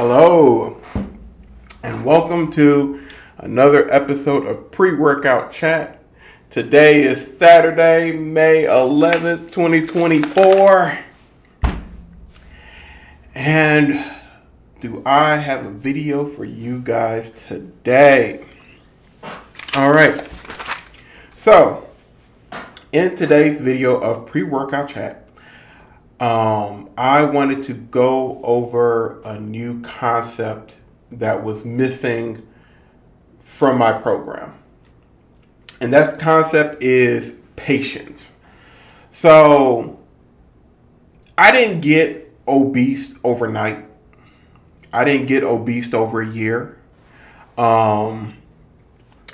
Hello, and welcome to another episode of Pre-Workout Chat. Today is Saturday, May 11th, 2024. And do I have a video for you guys today? All right. So, in today's video of Pre-Workout Chat, I wanted to go over a new concept that was missing from my program. And that concept is patience. So I didn't get obese overnight. I didn't get obese over a year. In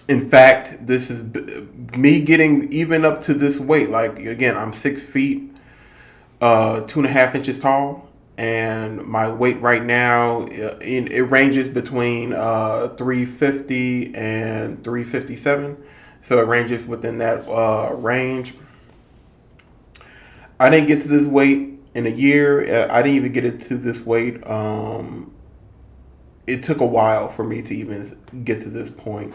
fact, this is me getting even up to this weight. Like, again, I'm 6 feet. 2.5 inches tall, and my weight right now it ranges between 350 and 357, so it ranges within that range. I didn't get to this weight in a year. I didn't even get it to this weight. It took a while for me to even get to this point.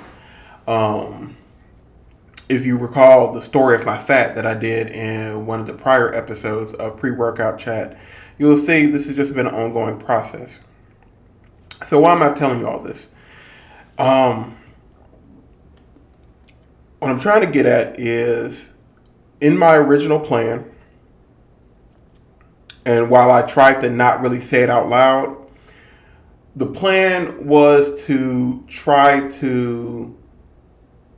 If you recall the story of my fat that I did in one of the prior episodes of Pre-Workout Chat, you'll see this has just been an ongoing process. So why am I telling you all this? What I'm trying to get at is, in my original plan, and while I tried to not really say it out loud, the plan was to try to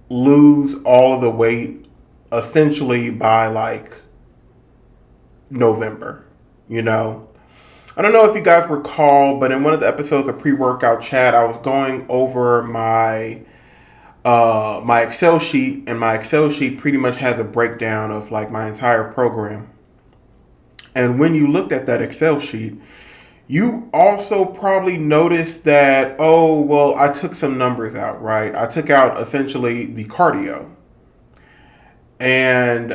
lose all of the weight essentially by like November. I don't know if you guys recall, but in one of the episodes of Pre-Workout Chat, I was going over my my Excel sheet, and my Excel sheet pretty much has a breakdown of like my entire program. And when you looked at that Excel sheet, you also probably noticed that, I took some numbers out, right? I took out essentially the cardio. And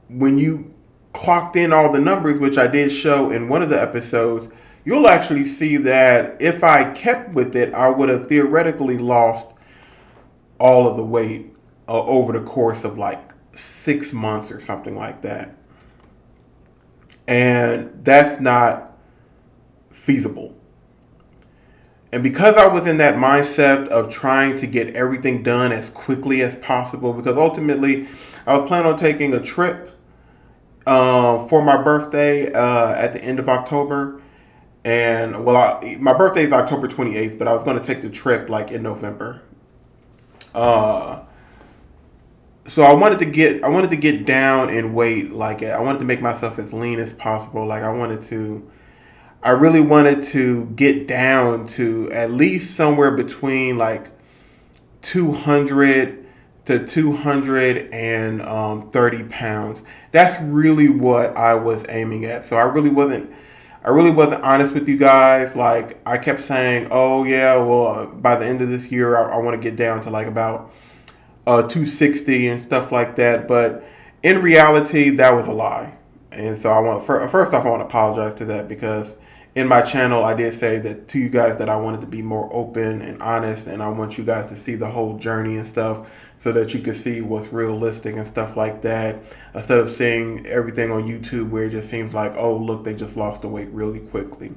when you clocked in all the numbers, which I did show in one of the episodes, you'll actually see that if I kept with it, I would have theoretically lost all of the weight over the course of like 6 months or something like that. And that's not feasible. And because I was in that mindset of trying to get everything done as quickly as possible, because ultimately I was planning on taking a trip for my birthday at the end of October. And my birthday is October 28th, but I was going to take the trip like in November. So I wanted to get down in weight. Like, I wanted to make myself as lean as possible. Like, I really wanted to get down to at least somewhere between like 200 to 230 pounds. That's really what I was aiming at. So I really wasn't honest with you guys. Like, I kept saying, by the end of this year, I want to get down to like about 260 and stuff like that. But in reality, that was a lie. And so first off, I want to apologize to that, because in my channel, I did say that to you guys that I wanted to be more open and honest, and I want you guys to see the whole journey and stuff so that you can see what's realistic and stuff like that, instead of seeing everything on YouTube where it just seems like, oh, look, they just lost the weight really quickly.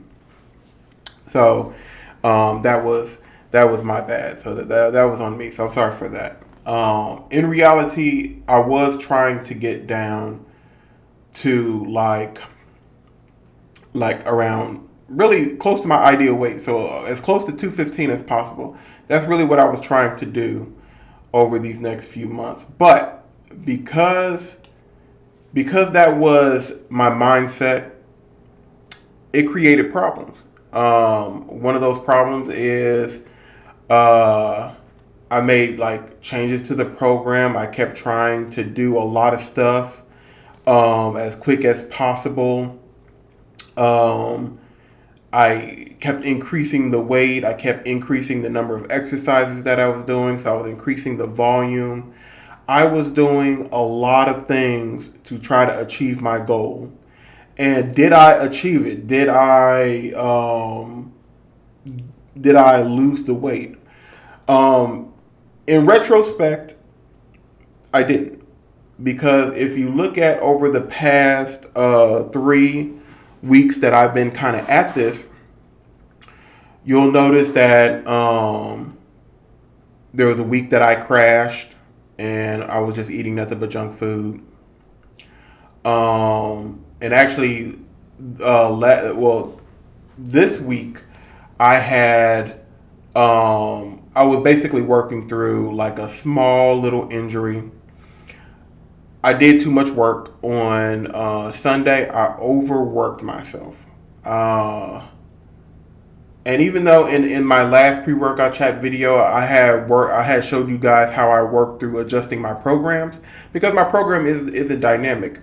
So that was my bad. So that was on me. So I'm sorry for that. In reality, I was trying to get down to like around really close to my ideal weight. So as close to 215 as possible. That's really what I was trying to do over these next few months. But because that was my mindset, it created problems. One of those problems is I made like changes to the program. I kept trying to do a lot of stuff as quick as possible. I kept increasing the weight. I kept increasing the number of exercises that I was doing. So I was increasing the volume. I was doing a lot of things to try to achieve my goal. And did I achieve it? Did I lose the weight? In retrospect, I didn't, because if you look at over the past 3 weeks that I've been kind of at this, you'll notice that there was a week that I crashed and I was just eating nothing but junk food. And actually, this week I had I was basically working through like a small little injury. I did too much work on Sunday. I overworked myself. And even though in my last pre-workout chat video I had showed you guys how I work through adjusting my programs, because my program is a dynamic.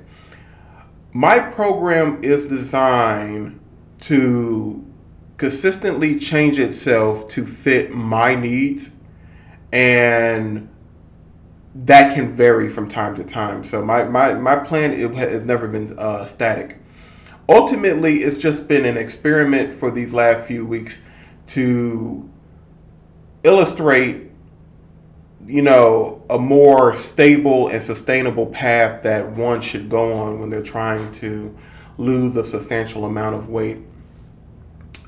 My program is designed to consistently change itself to fit my needs, and that can vary from time to time. So my plan has never been static. Ultimately, it's just been an experiment for these last few weeks to illustrate, a more stable and sustainable path that one should go on when they're trying to lose a substantial amount of weight.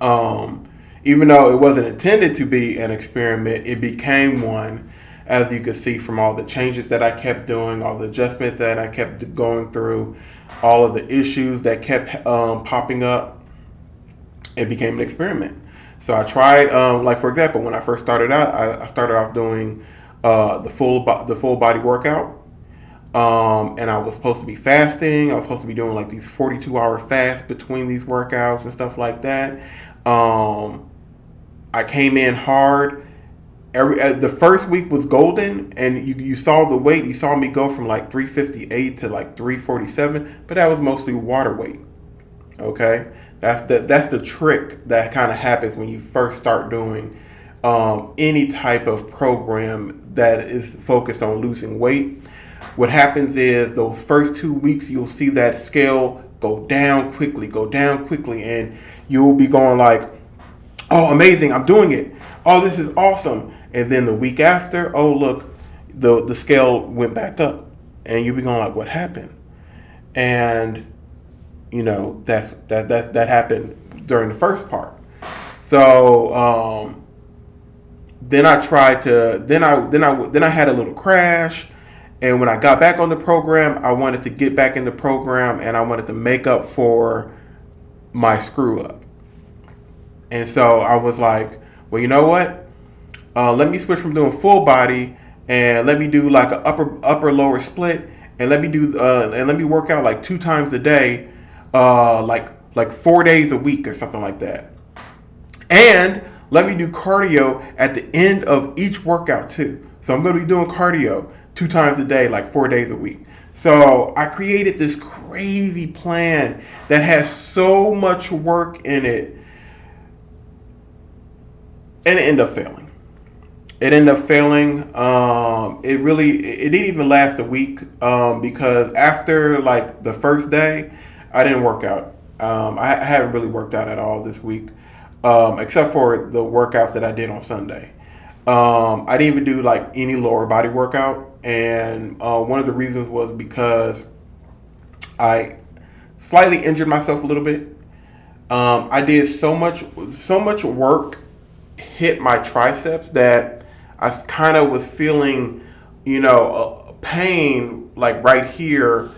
Even though it wasn't intended to be an experiment, it became one, as you could see from all the changes that I kept doing, all the adjustments that I kept going through, all of the issues that kept popping up. It became an experiment. So I tried, like for example, when I first started out, I started off doing the full body workout, and I was supposed to be fasting. I was supposed to be doing like these 42-hour fasts between these workouts and stuff like that. I came in hard. The first week was golden, and you saw the weight. You saw me go from like 358 to like 347, but that was mostly water weight. Okay, that's the trick that kind of happens when you first start doing any type of program that is focused on losing weight. What happens is those first 2 weeks you'll see that scale go down quickly, and you'll be going like, "Oh, amazing! I'm doing it! Oh, this is awesome!" And then the week after, oh look, the scale went back up, and you'll be going like, "What happened?" And that happened during the first part. So then I tried to then I had a little crash, and when I got back on the program, I wanted to get back in the program, and I wanted to make up for my screw up. And so I was like, well, you know what? Let me switch from doing full body, and let me do like an upper lower split, and let me work out like 2 times a day, like 4 days a week or something like that. And let me do cardio at the end of each workout too. So I'm going to be doing cardio 2 times a day, like 4 days a week. So I created this crazy plan that has so much work in it, and it ended up failing. It didn't even last a week, because after like the first day, I didn't work out. I haven't really worked out at all this week, except for the workouts that I did on Sunday. I didn't even do like any lower body workout, and one of the reasons was because I slightly injured myself a little bit. I did so much work hit my triceps that I kind of was feeling, pain like right here.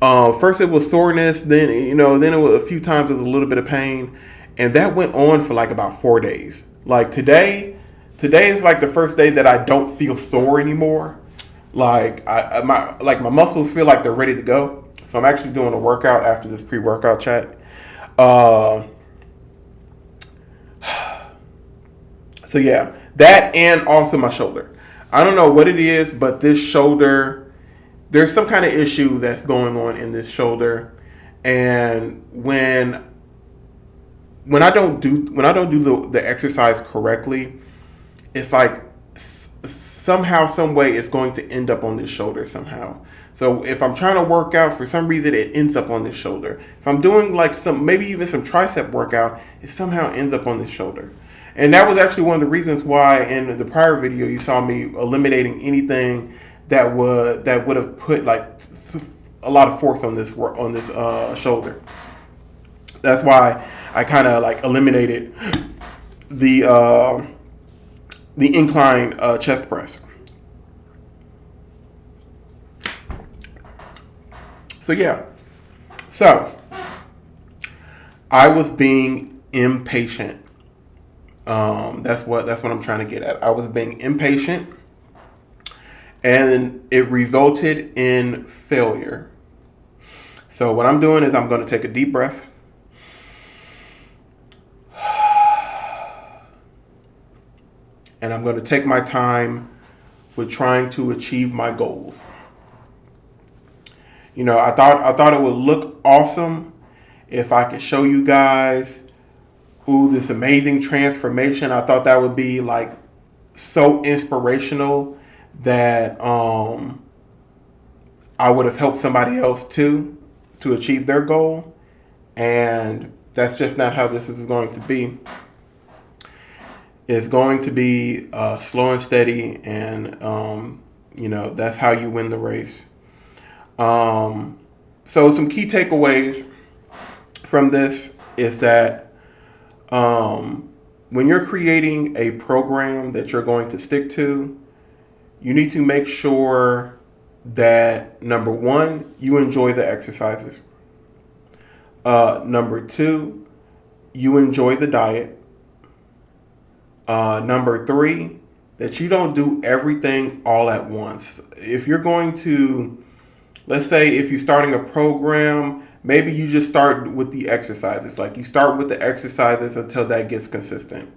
First it was soreness, then it was a few times it was a little bit of pain, and that went on for like about 4 days. Like today is like the first day that I don't feel sore anymore. Like my muscles feel like they're ready to go. So I'm actually doing a workout after this pre-workout chat. So yeah, that, and also my shoulder. I don't know what it is, but this shoulder, there's some kind of issue that's going on in this shoulder, and when I don't do the exercise correctly, it's like somehow, some way, it's going to end up on this shoulder somehow. So if I'm trying to work out, for some reason it ends up on this shoulder. If I'm doing like maybe even some tricep workout, it somehow ends up on this shoulder. And that was actually one of the reasons why in the prior video you saw me eliminating anything that would have put like a lot of force on this shoulder. That's why I kind of like eliminated the incline chest press. So yeah, so I was being impatient. That's what I'm trying to get at. I was being impatient, and it resulted in failure. So what I'm doing is I'm going to take a deep breath. And I'm going to take my time with trying to achieve my goals. You know, I thought it would look awesome if I could show you guys, this amazing transformation. I thought that would be like so inspirational that I would have helped somebody else too to achieve their goal. And that's just not how this is going to be. It's going to be slow and steady, and that's how you win the race. So some key takeaways from this is that when you're creating a program that you're going to stick to, you need to make sure that, number one, you enjoy the exercises. Number two, you enjoy the diet. Number three, that you don't do everything all at once. If you're going to, let's say if you're starting a program, maybe you just start with the exercises. Like you start with the exercises until that gets consistent.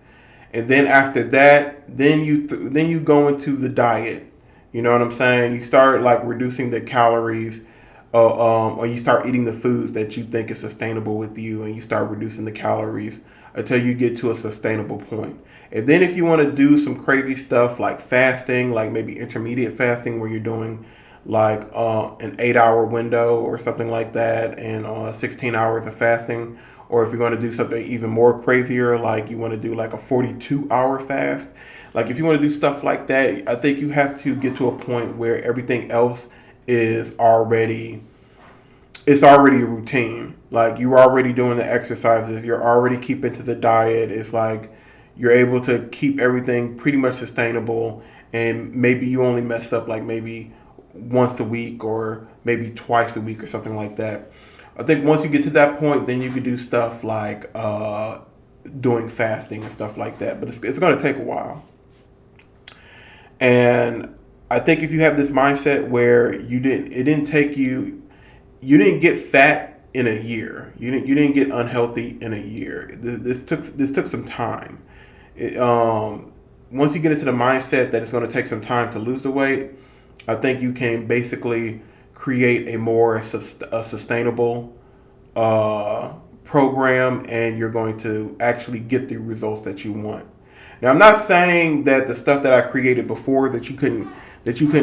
And then after that, then you go into the diet. You know what I'm saying? You start like reducing the calories, or you start eating the foods that you think is sustainable with you, and you start reducing the calories until you get to a sustainable point. And then if you want to do some crazy stuff like fasting, like maybe intermediate fasting where you're doing like an 8-hour window or something like that, and 16 hours of fasting, or if you're going to do something even more crazier, like you want to do like a 42-hour fast, like if you want to do stuff like that, I think you have to get to a point where everything else is already a routine. Like you're already doing the exercises, you're already keeping to the diet. It's like you're able to keep everything pretty much sustainable, and maybe you only mess up like maybe once a week or maybe twice a week or something like that. I think once you get to that point, then you can do stuff like doing fasting and stuff like that. But it's going to take a while. And I think if you have this mindset where you didn't get fat in a year. You didn't get unhealthy in a year. This took some time. Once you get into the mindset that it's going to take some time to lose the weight, I think you can basically create a more sustainable program, and you're going to actually get the results that you want. Now, I'm not saying that the stuff that I created before that you couldn't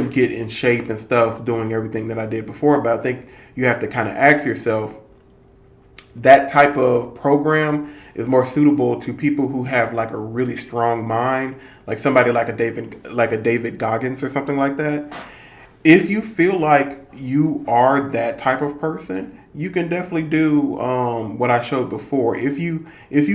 get in shape and stuff doing everything that I did before, but I think you have to kind of ask yourself, that type of program is more suitable to people who have like a really strong mind, like somebody like a David Goggins or something like that. If you feel like you are that type of person, you can definitely do what I showed before. If you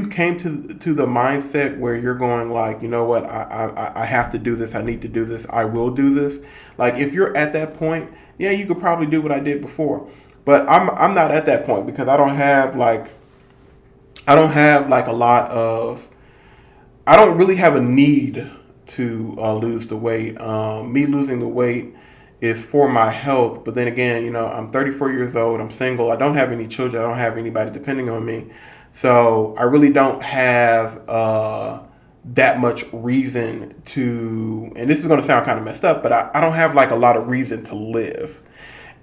came to the mindset where you're going like, you know what, I have to do this, I need to do this, I will do this. Like if you're at that point, yeah, you could probably do what I did before. But I'm not at that point because I don't have like a lot of, I don't really have a need to lose the weight. Me losing the weight is for my health. But then again, I'm 34 years old. I'm single. I don't have any children. I don't have anybody depending on me. So I really don't have that much reason to, and this is going to sound kind of messed up, but I don't have like a lot of reason to live.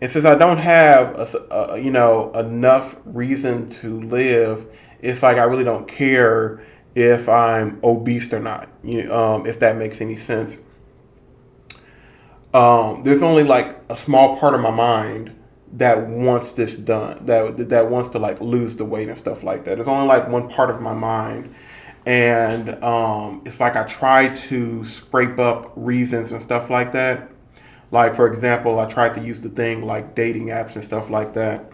And since I don't have enough reason to live, it's like I really don't care if I'm obese or not. If that makes any sense. there's only like a small part of my mind that wants this done, that wants to like lose the weight and stuff like that. There's only like one part of my mind, and it's like I try to scrape up reasons and stuff like that. Like for example, I tried to use the thing like dating apps and stuff like that,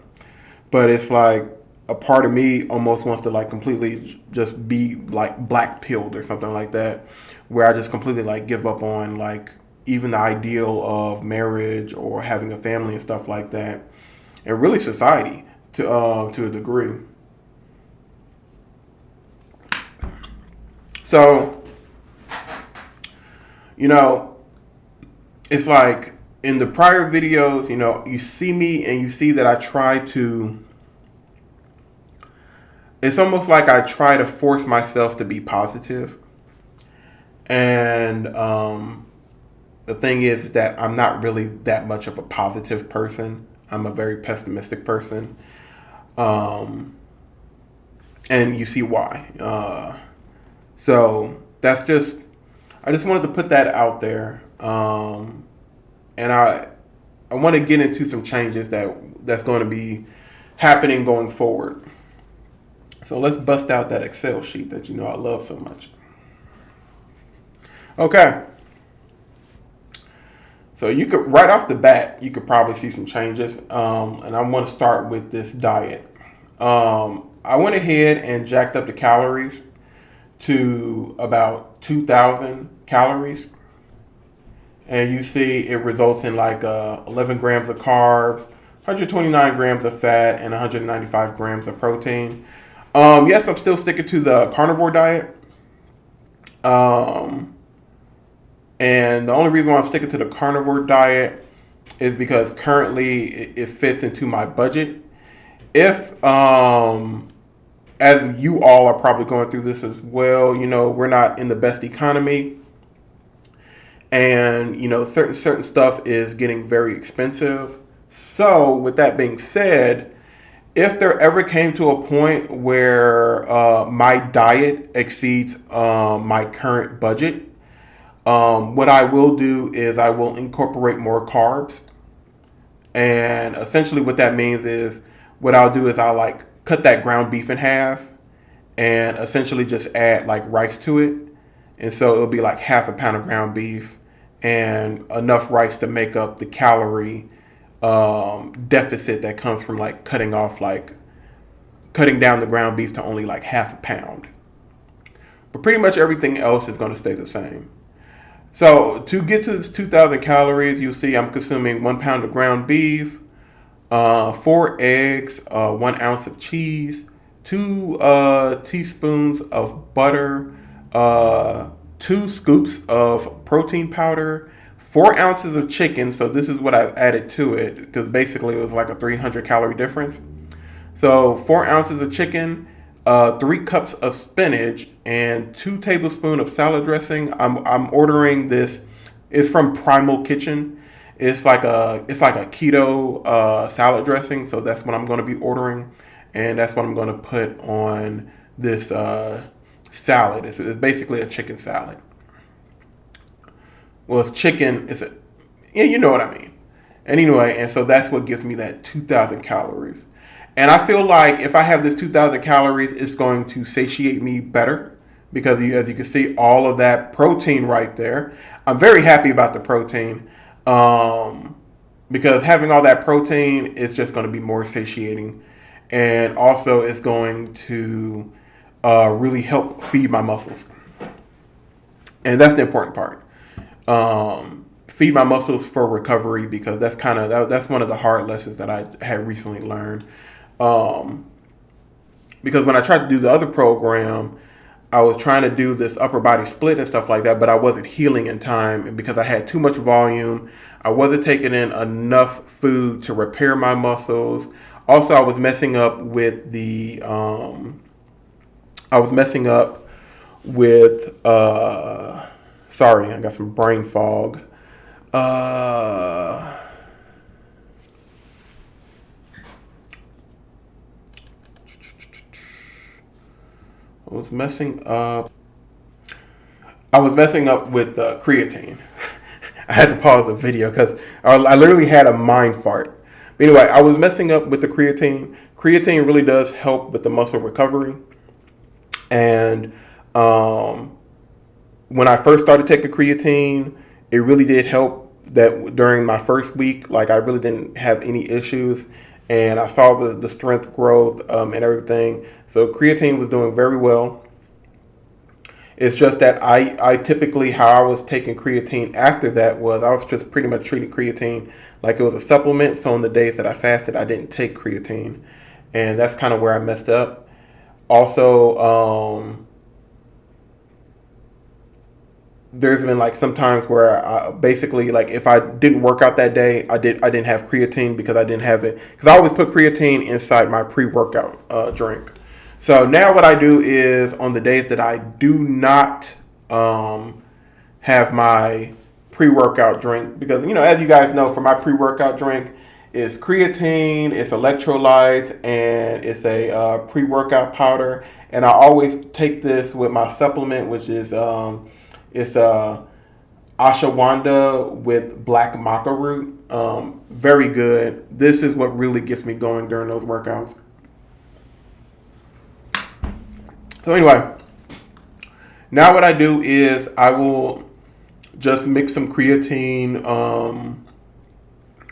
but it's like a part of me almost wants to like completely just be like black pilled or something like that, where I just completely like give up on like even the ideal of marriage or having a family and stuff like that, and really society to a degree. So you know, it's like in the prior videos, you see me and you see that I try to. It's almost like I try to force myself to be positive, and the thing is that I'm not really that much of a positive person. I'm a very pessimistic person, um, and you see why. So that's just. I just wanted to put that out there, and I want to get into some changes that's going to be happening going forward. So let's bust out that Excel sheet that I love so much. Okay. So you could right off the bat, you could probably see some changes, and I'm going to start with this diet. I went ahead and jacked up the calories to about 2,000 calories, and you see it results in like 11 grams of carbs, 129 grams of fat, and 195 grams of protein. Yes, I'm still sticking to the carnivore diet. Um, and the only reason why I'm sticking to the carnivore diet is because currently it fits into my budget. If, as you all are probably going through this as well, we're not in the best economy. And, certain stuff is getting very expensive. So, with that being said, if there ever came to a point where my diet exceeds my current budget, what I will do is I will incorporate more carbs. And essentially, what that means is what I'll do is I'll like cut that ground beef in half and essentially just add like rice to it. And so it'll be like half a pound of ground beef and enough rice to make up the calorie deficit that comes from like cutting down the ground beef to only like half a pound. But pretty much everything else is going to stay the same. So to get to this 2,000 calories, you'll see I'm consuming 1 pound of ground beef, 4 eggs, 1 ounce of cheese, 2 teaspoons of butter, 2 scoops of protein powder, 4 ounces of chicken. So this is what I added to it because basically it was like a 300 calorie difference. So 4 ounces of chicken, 3 cups of spinach, and 2 tablespoons of salad dressing. I'm ordering this. It's from Primal Kitchen. It's like a keto salad dressing. So that's what I'm going to be ordering, and that's what I'm going to put on this salad. It's basically a chicken salad. Well, it's chicken. Yeah, you know what I mean. And anyway, and so that's what gives me that 2,000 calories. And I feel like if I have this 2,000 calories, it's going to satiate me better because as you can see, all of that protein right there. I'm very happy about the protein because having all that protein is just going to be more satiating. And also it's going to really help feed my muscles. And that's the important part. Feed my muscles for recovery because that's one of the hard lessons that I had recently learned. Because when I tried to do the other program, I was trying to do this upper body split and stuff like that, but I wasn't healing in time, and because I had too much volume, I wasn't taking in enough food to repair my muscles. Also, I was messing up with sorry, I got some brain fog. Uh, I was messing up. I was messing up with creatine. I had to pause the video because I literally had a mind fart. But anyway, I was messing up with the creatine. Creatine really does help with the muscle recovery. And when I first started taking creatine, it really did help that during my first week. Like, I really didn't have any issues. And I saw the strength growth and everything. So creatine was doing very well. It's just that I typically, how I was taking creatine after that was I was just pretty much treating creatine like it was a supplement. So on the days that I fasted, I didn't take creatine. And that's kind of where I messed up. Also, there's been like some times where I basically, like, if I didn't work out that day, I didn't have creatine because I didn't have it, because I always put creatine inside my pre-workout drink. So now what I do is on the days that I do not have my pre-workout drink, because as you guys know, for my pre-workout drink, it's creatine, it's electrolytes, and it's a pre-workout powder. And I always take this with my supplement, which is it's ashwagandha with black maca root. Very good. This is what really gets me going during those workouts. So anyway, now what I do is I will just mix some creatine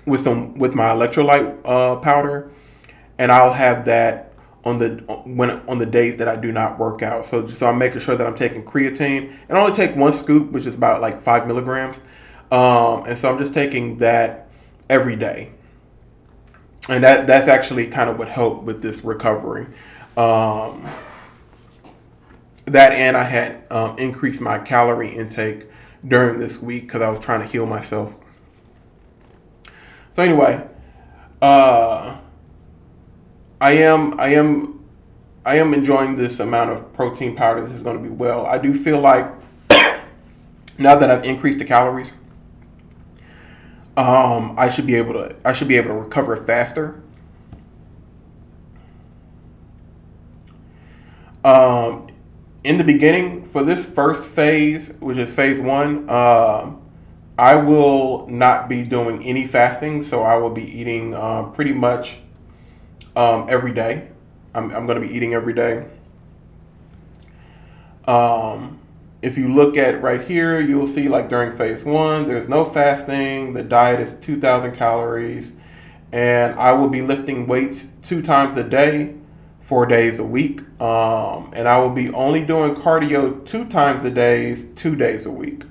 with my electrolyte powder, and I'll have that on the days that I do not work out. So I'm making sure that I'm taking creatine, and I only take one scoop, which is about like 5 milligrams, and so I'm just taking that every day, and that's actually kind of what helped with this recovery. That, and I had increased my calorie intake during this week because I was trying to heal myself. So anyway, I am enjoying this amount of protein powder. This is going to be well. I do feel like now that I've increased the calories, I should be able to recover faster. In the beginning, for this first phase, which is phase 1, I will not be doing any fasting, so I will be eating pretty much every day. I'm going to be eating every day. If you look at right here, you'll see, like, during phase 1, there's no fasting. The diet is 2,000 calories, and I will be lifting weights 2 times a day, 4 days a week, and I will be only doing cardio 2 times a day, 2 days a week.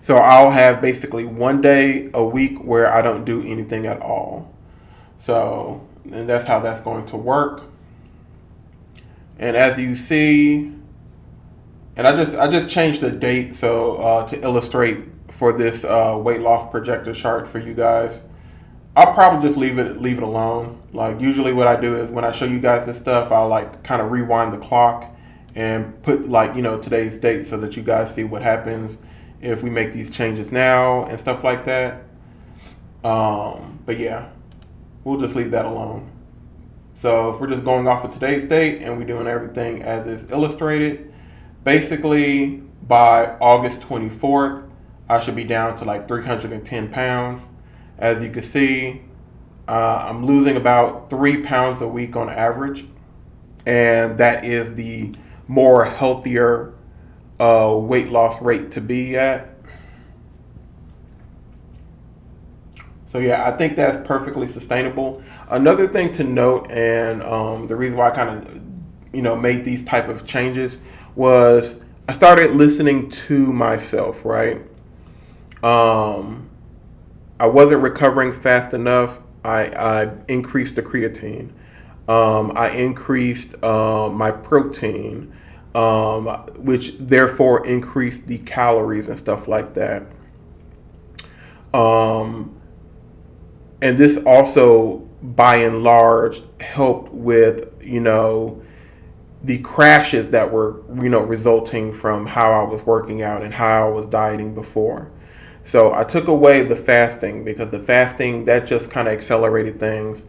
So I'll have basically 1 day a week where I don't do anything at all. So, and that's how that's going to work. And as you see, and I just changed the date so to illustrate for this weight loss projector chart for you guys. I'll probably just leave it alone. Like, usually what I do is when I show you guys this stuff, I'll like kind of rewind the clock and put, like, today's date so that you guys see what happens if we make these changes now and stuff like that. But yeah, we'll just leave that alone. So if we're just going off of today's date and we're doing everything as is illustrated, basically by August 24th, I should be down to like 310 pounds. As you can see, I'm losing about 3 pounds a week on average, and that is the more healthier weight loss rate to be at. So yeah, I think that's perfectly sustainable. Another thing to note, and the reason why I kind of made these type of changes, was I started listening to myself, right? I wasn't recovering fast enough. I increased the creatine. I increased my protein, which therefore increased the calories and stuff like that. And this also, by and large, helped with, the crashes that were, resulting from how I was working out and how I was dieting before. So I took away the fasting, because the fasting, that just kind of accelerated things.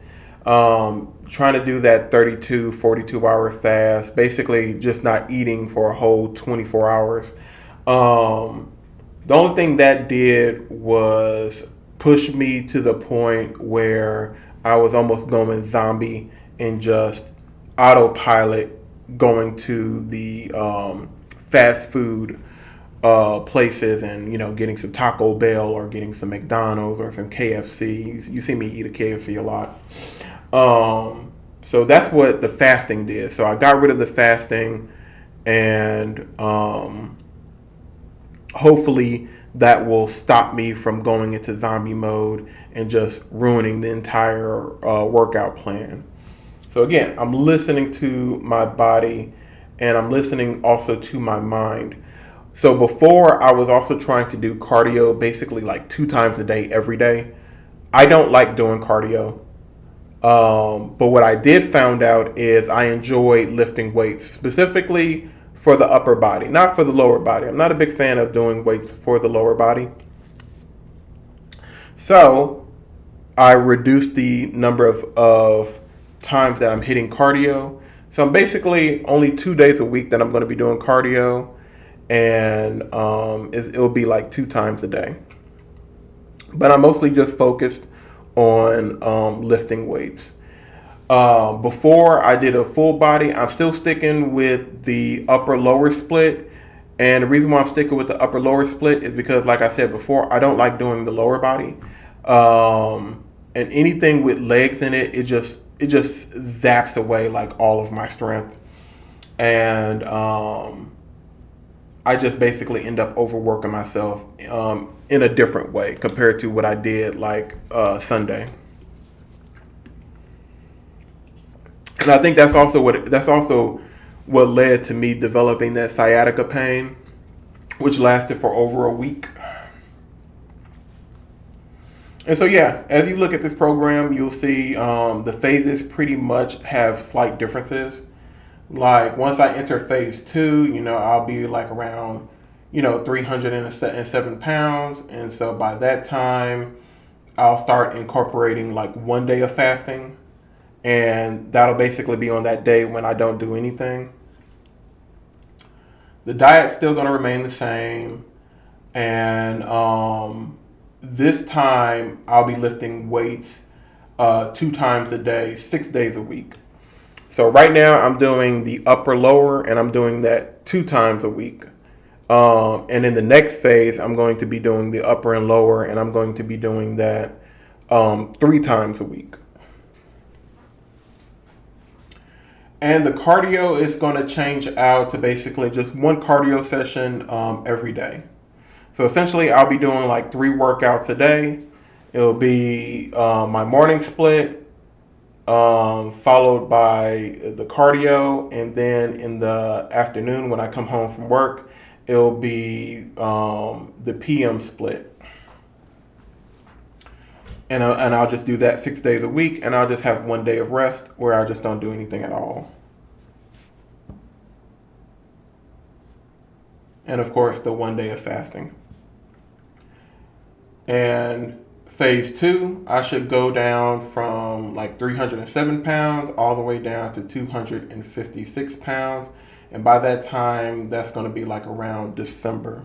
Trying to do that 32, 42 hour fast, basically just not eating for a whole 24 hours. The only thing that did was push me to the point where I was almost going zombie and just autopilot going to the fast food places and getting some Taco Bell or getting some McDonald's or some KFC. You see me eat a KFC a lot. So that's what the fasting did. So I got rid of the fasting, and hopefully that will stop me from going into zombie mode and just ruining the entire workout plan. So again, I'm listening to my body, and I'm listening also to my mind. So before, I was also trying to do cardio basically like 2 times a day every day. I don't like doing cardio. But what I did found out is I enjoy lifting weights, specifically for the upper body, not for the lower body. I'm not a big fan of doing weights for the lower body. So I reduced the number of times that I'm hitting cardio. So I'm basically only 2 days a week that I'm going to be doing cardio, and it'll be like 2 times a day. But I'm mostly just focused on lifting weights. Before I did a full body, I'm still sticking with the upper lower split. And the reason why I'm sticking with the upper lower split is because, like I said before, I don't like doing the lower body. And anything with legs in it, it just zaps away like all of my strength. And I just basically end up overworking myself in a different way compared to what I did like Sunday. And I think that's also what led to me developing that sciatica pain, which lasted for over a week. And so, yeah, as you look at this program, you'll see the phases pretty much have slight differences. Like once I enter phase two, I'll be like around, 307 pounds. And so by that time, I'll start incorporating like one day of fasting. And that'll basically be on that day when I don't do anything. The diet's still going to remain the same. And this time, I'll be lifting weights 2 times a day, 6 days a week. So right now I'm doing the upper lower, and I'm doing that 2 times a week. And in the next phase, I'm going to be doing the upper and lower, and I'm going to be doing that 3 times a week. And the cardio is going to change out to basically just one cardio session every day. So essentially, I'll be doing like 3 workouts a day. It'll be my morning split, followed by the cardio, and then in the afternoon when I come home from work, it'll be the PM split. And I'll just do that 6 days a week, and I'll just have one day of rest where I just don't do anything at all. And of course, the one day of fasting. And phase two, I should go down from like 307 pounds all the way down to 256 pounds. And by that time, that's going to be like around December.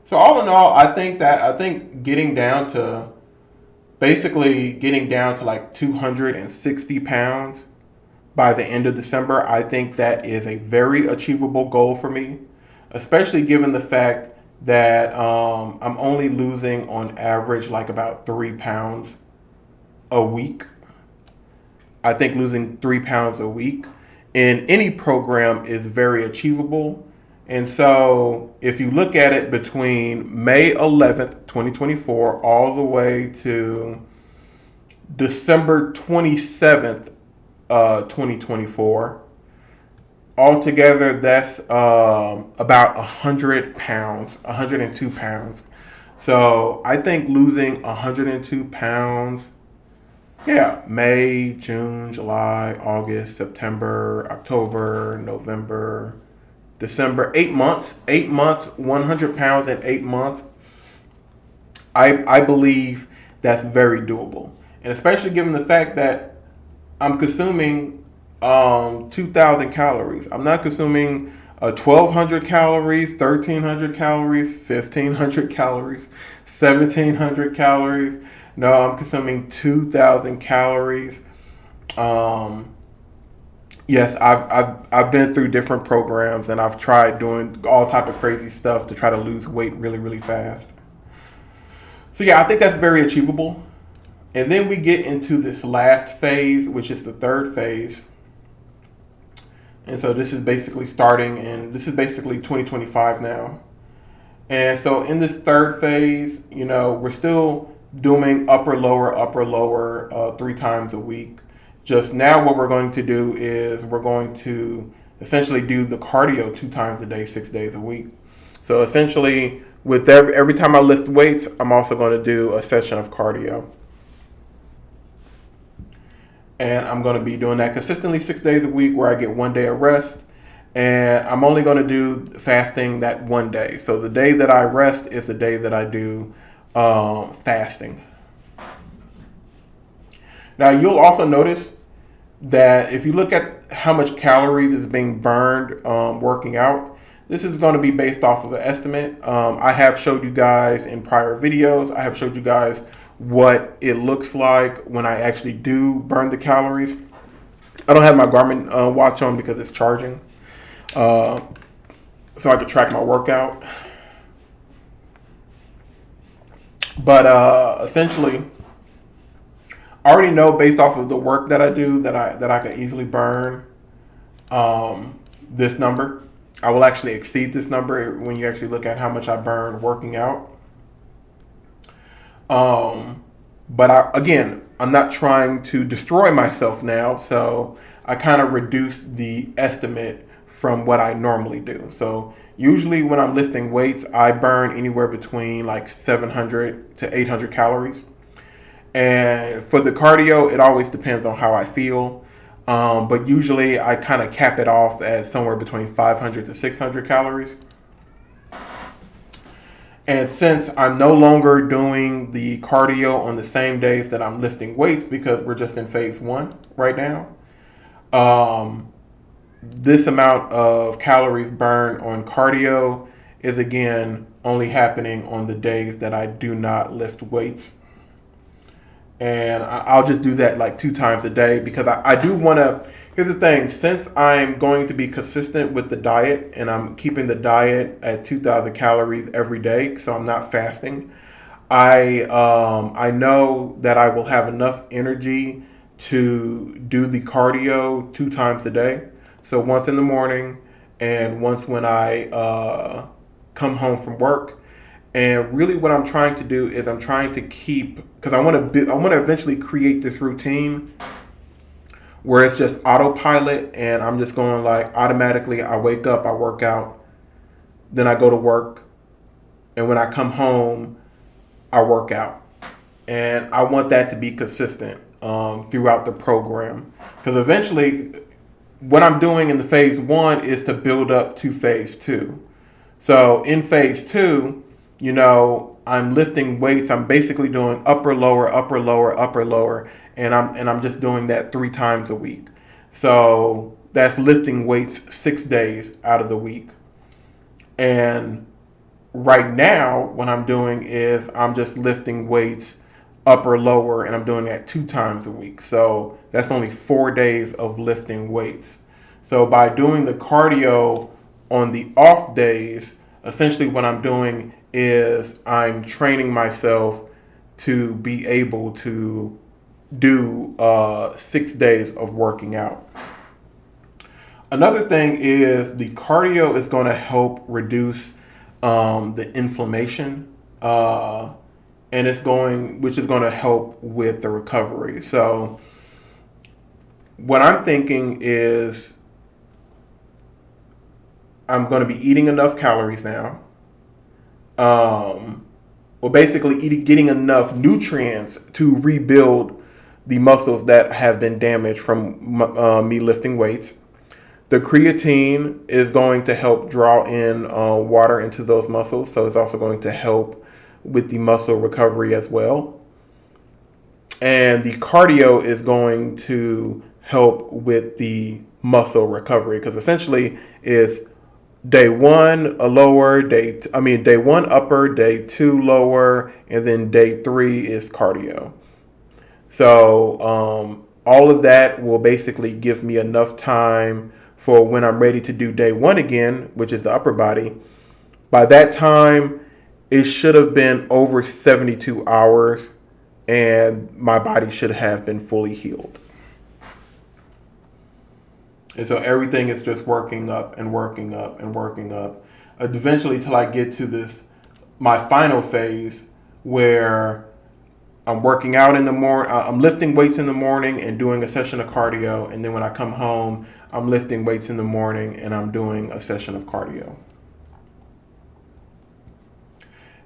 So all in all, I think getting down to like 260 pounds by the end of December, I think that is a very achievable goal for me, especially given the fact that I'm only losing on average like about 3 pounds a week. I think losing 3 pounds a week in any program is very achievable. And so if you look at it between May 11th, 2024, all the way to December 27th, 2024, altogether that's about 100 pounds, 102 pounds. So I think losing 102 pounds, May, June, July, August, September, October, November, December, 8 months, 100 pounds in 8 months. I believe that's very doable. And especially given the fact that I'm consuming 2,000 calories. I'm not consuming 1,200 calories, 1,300 calories, 1,500 calories, 1,700 calories. No, I'm consuming 2,000 calories. Um, yes, I've been through different programs and I've tried doing all type of crazy stuff to try to lose weight really, really fast. So yeah, I think that's very achievable. And then we get into this last phase, which is the third phase. And so this is basically starting, and this is basically 2025 now. And so in this third phase, we're still doing upper lower 3 times a week. Just now, what we're going to do is we're going to essentially do the cardio 2 times a day, 6 days a week. So essentially, with every time I lift weights, I'm also going to do a session of cardio. And I'm going to be doing that consistently 6 days a week where I get 1 day of rest. And I'm only going to do fasting that 1 day. So the day that I rest is the day that I do fasting. Now, you'll also notice that if you look at how much calories is being burned working out, this is going to be based off of an estimate. I have showed you guys in prior videos, I have showed you guys what it looks like when I actually do burn the calories. I don't have my Garmin watch on because it's charging, so I could track my workout. But essentially, I already know based off of the work that I do that I can easily burn this number. I will actually exceed this number when you actually look at how much I burn working out. But I'm not trying to destroy myself now, so I kind of reduced the estimate from what I normally do. So usually when I'm lifting weights, I burn anywhere between like 700 to 800 calories. And for the cardio, it always depends on how I feel. But usually I kind of cap it off at somewhere between 500 to 600 calories. And since I'm no longer doing the cardio on the same days that I'm lifting weights because we're just in phase 1 right now, this amount of calories burned on cardio is again only happening on the days that I do not lift weights. And I'll just do that like 2 times a day because I do want to. Here's the thing, since I'm going to be consistent with the diet and I'm keeping the diet at 2,000 calories every day, so I'm not fasting, I know that I will have enough energy to do the cardio 2 times a day. So once in the morning and once when I come home from work. And really what I'm trying to do is I'm trying to keep, because I want to eventually create this routine where it's just autopilot and I'm just going like automatically. I wake up, I work out, then I go to work, and when I come home, I work out. And I want that to be consistent throughout the program, because eventually what I'm doing in the phase 1 is to build up to phase 2. So in phase 2, I'm lifting weights. I'm basically doing upper lower, and I'm just doing that 3 times a week. So that's lifting weights 6 days out of the week. And right now, what I'm doing is I'm just lifting weights upper lower, and I'm doing that 2 times a week. So that's only 4 days of lifting weights. So by doing the cardio on the off days, essentially what I'm doing is I'm training myself to be able to do 6 days of working out. Another thing is the cardio is going to help reduce the inflammation, and which is going to help with the recovery. So what I'm thinking is I'm going to be eating enough calories now. Basically getting enough nutrients to rebuild the muscles that have been damaged from me lifting weights. The creatine is going to help draw in water into those muscles, so it's also going to help with the muscle recovery as well. And the cardio is going to help with the muscle recovery, because essentially is day one a lower, day one upper, day two lower, and then day three is cardio. So all of that will basically give me enough time for when I'm ready to do day one again, which is the upper body. By that time, it should have been over 72 hours, and my body should have been fully healed. And so everything is just working up and working up and working up, eventually till I get to my final phase where I'm working out in the morning. I'm lifting weights in the morning and doing a session of cardio, and then when I come home, I'm lifting weights in the morning and I'm doing a session of cardio.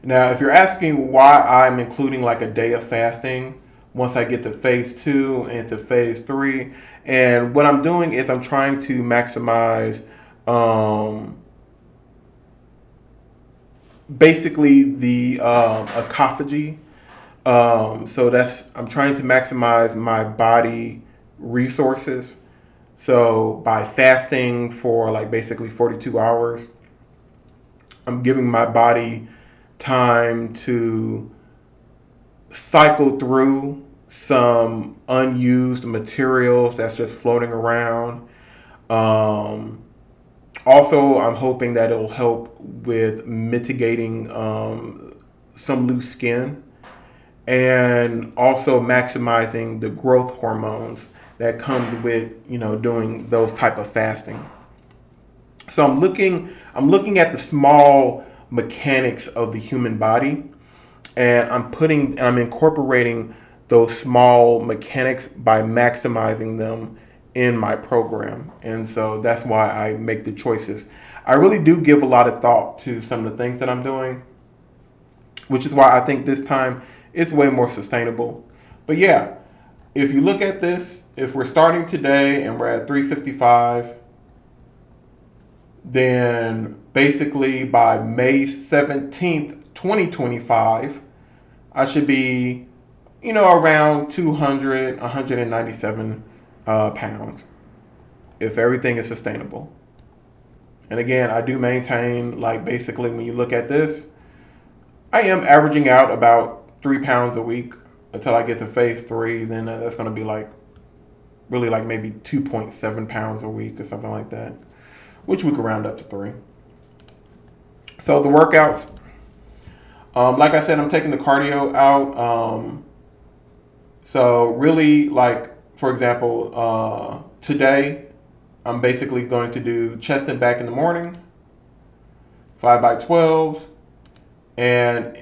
Now, if you're asking why I'm including like a day of fasting once I get to phase 2 and to phase 3, and what I'm doing is I'm trying to maximize basically the autophagy. So I'm trying to maximize my body resources. So by fasting for like basically 42 hours, I'm giving my body time to cycle through some unused materials that's just floating around. Also, I'm hoping that it'll help with mitigating some loose skin, and also maximizing the growth hormones that comes with doing those type of fasting. So I'm looking at the small mechanics of the human body, and I'm incorporating those small mechanics by maximizing them in my program. And so that's why I make the choices. I really do give a lot of thought to some of the things that I'm doing, which is why I think this time it's way more sustainable. But yeah, if you look at this, if we're starting today and we're at 355, then basically by May 17th, 2025, I should be, around 197 pounds if everything is sustainable. And again, I do maintain, like, basically when you look at this, I am averaging out about 3 pounds a week until I get to phase 3. Then that's going to be like really like maybe 2.7 pounds a week or something like that, which we could round up to 3. So the workouts, like I said, I'm taking the cardio out. So really, like, for example, today I'm basically going to do chest and back in the morning, 5x12s. And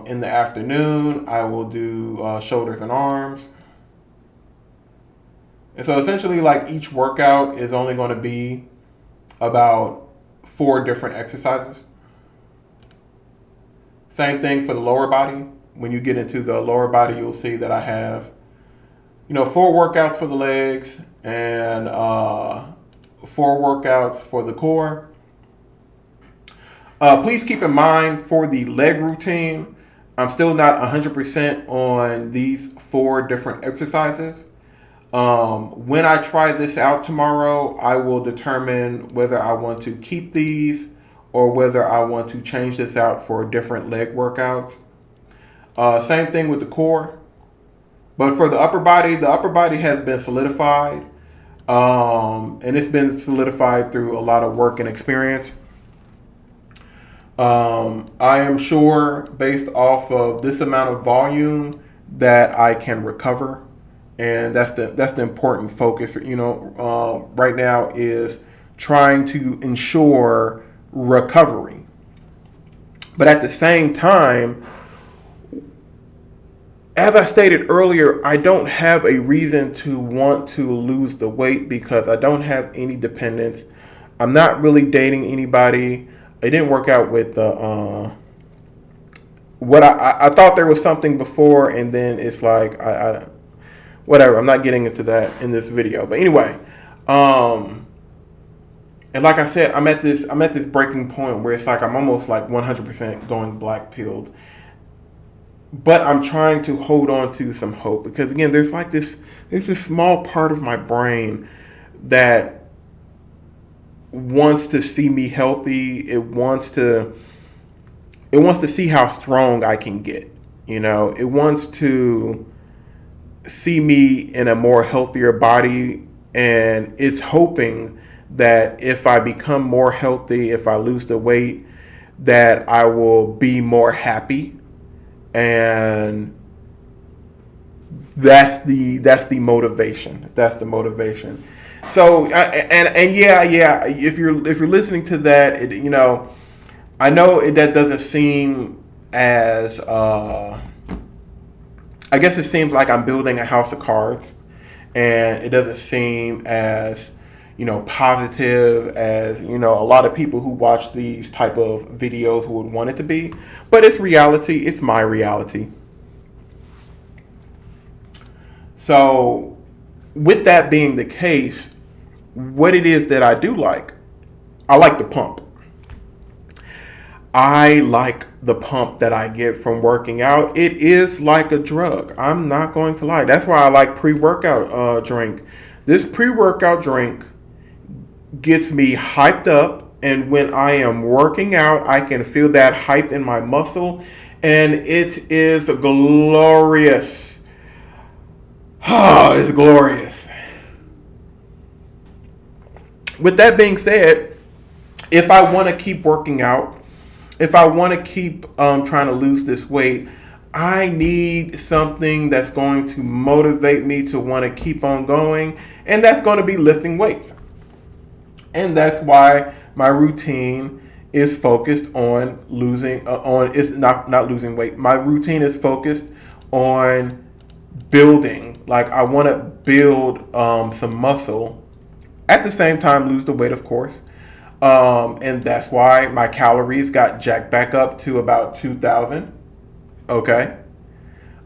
in the afternoon, I will do shoulders and arms. And so essentially, like, each workout is only going to be about 4 different exercises. Same thing for the lower body. When you get into the lower body, you'll see that I have, 4 workouts for the legs and 4 workouts for the core. Please keep in mind for the leg routine, I'm still not 100% on these 4 different exercises. When I try this out tomorrow, I will determine whether I want to keep these or whether I want to change this out for different leg workouts. Same thing with the core. But for the upper body has been solidified. And it's been solidified through a lot of work and experience. I am sure, based off of this amount of volume, that I can recover, and that's the important focus. Right now is trying to ensure recovery, but at the same time, as I stated earlier, I don't have a reason to want to lose the weight because I don't have any dependents. I'm not really dating anybody. It didn't work out with what I thought there was something before, and then it's like I whatever. I'm not getting into that in this video, but anyway, and like I said, I'm at this breaking point where it's like I'm almost like 100% going black pilled, but I'm trying to hold on to some hope because again, there's this small part of my brain that wants to see me healthy. It wants to see how strong I can get. It wants to see me in a more healthier body, and it's hoping that if I become more healthy, if I lose the weight, that I will be more happy. And that's the motivation. That's the motivation. So and yeah, if you're listening to that, I know that doesn't seem as I guess it seems like I'm building a house of cards, and it doesn't seem as positive as a lot of people who watch these type of videos would want it to be. But it's reality. It's my reality. So, with that being the case, what it is that I do like, I like the pump. I like the pump that I get from working out. It is like a drug. I'm not going to lie. That's why I like pre-workout drink. This pre-workout drink gets me hyped up, and when I am working out, I can feel that hype in my muscle, and it is glorious. It's glorious. With that being said, if I want to keep working out, if I want to keep trying to lose this weight, I need something that's going to motivate me to want to keep on going, and that's going to be lifting weights. And that's why my routine is focused on losing it's not losing weight. My routine is focused on building. Like, I want to build some muscle, at the same time lose the weight, of course. And that's why my calories got jacked back up to about 2,000. Okay.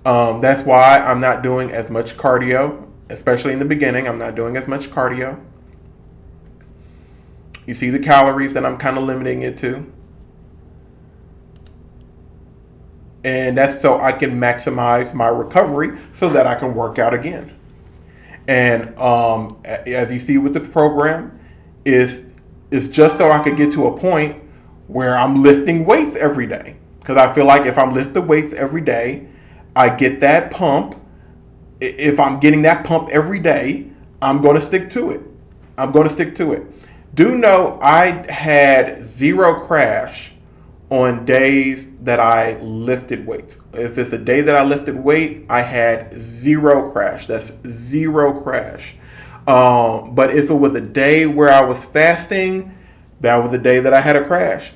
That's why I'm not doing as much cardio, especially in the beginning. I'm not doing as much cardio. You see the calories that I'm kind of limiting it to. And that's so I can maximize my recovery so that I can work out again. And as you see with the program, is just so I could get to a point where I'm lifting weights every day. Because I feel like if I'm lifting weights every day, I get that pump. If I'm getting that pump every day, I'm going to stick to it. I'm going to stick to it. Do know I had zero crash on days that I lifted weights. If it's a day that I lifted weight, I had zero crash. That's zero crash. But if it was a day where I was fasting, that was a day that I had a crash.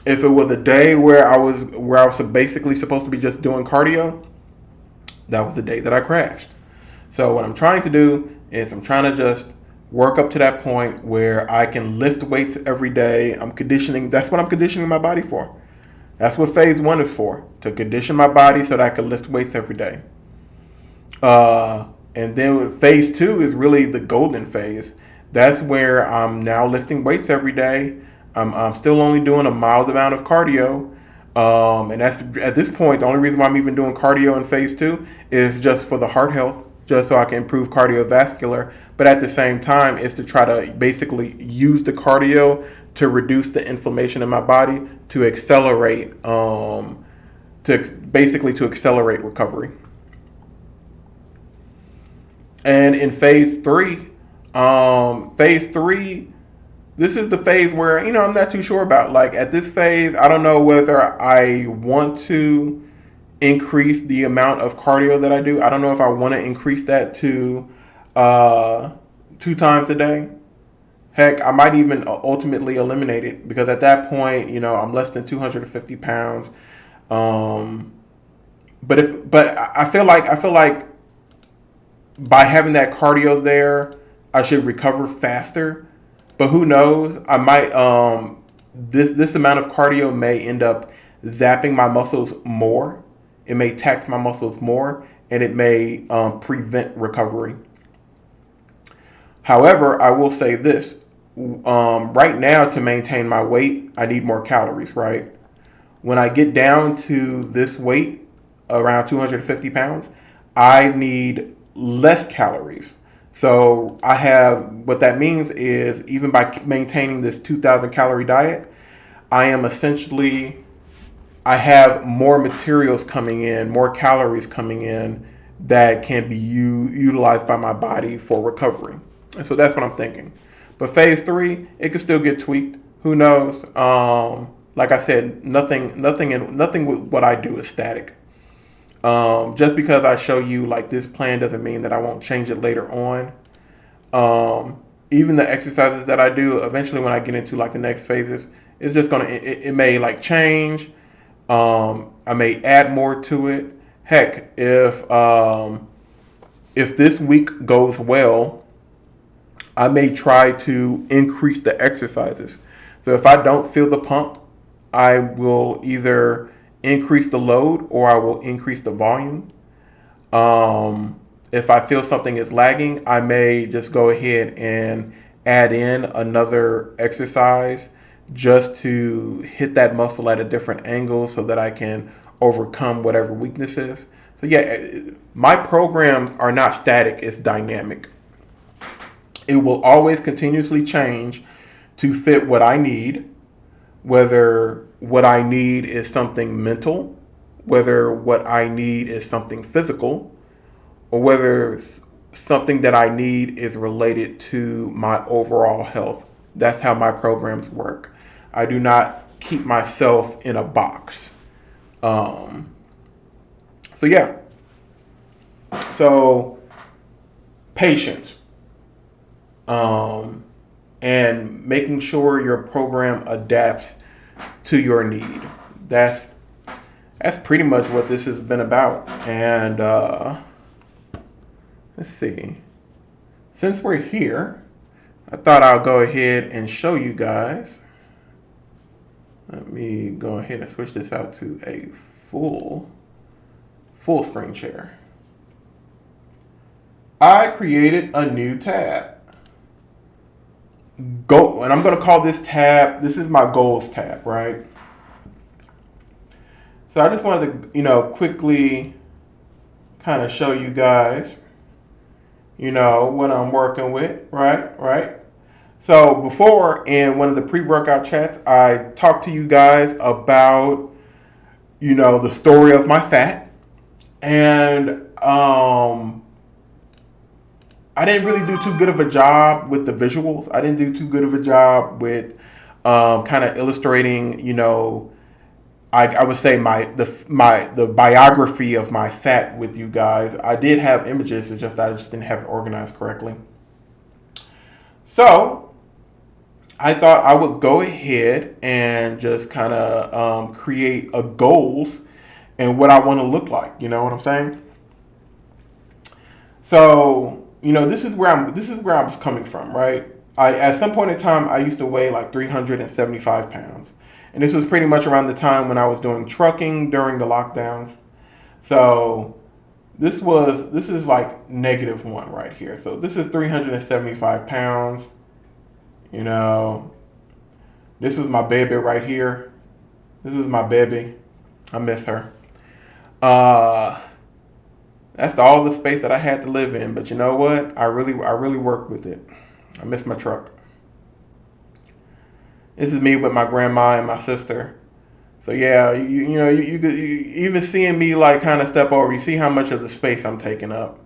If it was a day where I was basically supposed to be just doing cardio, that was the day that I crashed. So what I'm trying to do is I'm trying to just work up to that point where I can lift weights every day. I'm conditioning. That's what I'm conditioning my body for. That's what phase 1 is for, to condition my body so that I can lift weights every day. And then phase 2 is really the golden phase. That's where I'm now lifting weights every day. I'm still only doing a mild amount of cardio. And that's, at this point, the only reason why I'm even doing cardio in phase 2 is just for the heart health, just so I can improve cardiovascular. But at the same time, it's to try to basically use the cardio to reduce the inflammation in my body, to accelerate, to accelerate recovery. And in phase 3, this is the phase where, I'm not too sure about. Like, at this phase, I don't know whether I want to increase the amount of cardio that I do. I don't know if I want to increase that to 2 times a day. Heck, I might even ultimately eliminate it, because at that point, I'm less than 250 pounds. But I feel like by having that cardio there, I should recover faster. But who knows? I might this amount of cardio may end up zapping my muscles more. It may tax my muscles more, and it may prevent recovery. However, I will say this. Right now, to maintain my weight, I need more calories, right? When I get down to this weight, around 250 pounds, I need less calories. So I have, what that means is, even by maintaining this 2,000 calorie diet, I am essentially, I have more materials coming in, more calories coming in that can be utilized by my body for recovery. And so that's what I'm thinking. But phase three, it could still get tweaked. Who knows? Like I said, nothing with what I do is static. Just because I show you like this plan doesn't mean that I won't change it later on. Even the exercises that I do, eventually when I get into like the next phases, it's just gonna it may like change. I may add more to it. Heck, if this week goes well, I may try to increase the exercises. So if I don't feel the pump, I will either increase the load or I will increase the volume. If I feel something is lagging, I may just go ahead and add in another exercise just to hit that muscle at a different angle so that I can overcome whatever weakness is. So yeah, my programs are not static, it's dynamic. It will always continuously change to fit what I need, whether what I need is something mental, whether what I need is something physical, or whether something that I need is related to my overall health. That's how my programs work. I do not keep myself in a box. Um, so yeah, so patience, um, and making sure your program adapts to your need. That's that's pretty much what this has been about. And let's see. Since we're here, I thought I'll go ahead and show you guys. Let me go ahead and switch this out to a full screen share. I created a new tab. Go, and I'm going to call this tab, this is my goals tab, right? So I just wanted to, quickly kind of show you guys, what I'm working with, right? So before, in one of the pre-workout chats, I talked to you guys about, the story of my fat. And I didn't really do too good of a job with the visuals. I didn't do too good of a job with kind of illustrating, I would say the biography of my fat with you guys. I did have images, it's just I just didn't have it organized correctly. So I thought I would go ahead and just kind of create a goals and what I want to look like. You know what I'm saying? So this is where I'm coming from, right? At some point in time I used to weigh like 375 pounds. And this was pretty much around the time when I was doing trucking during the lockdowns. So this is like -1 right here. So this is 375 pounds. This is my baby right here. This is my baby. I miss her. That's all the space that I had to live in. But you know what? I really worked with it. I miss my truck. This is me with my grandma and my sister. So yeah, you even seeing me like kind of step over, you see how much of the space I'm taking up.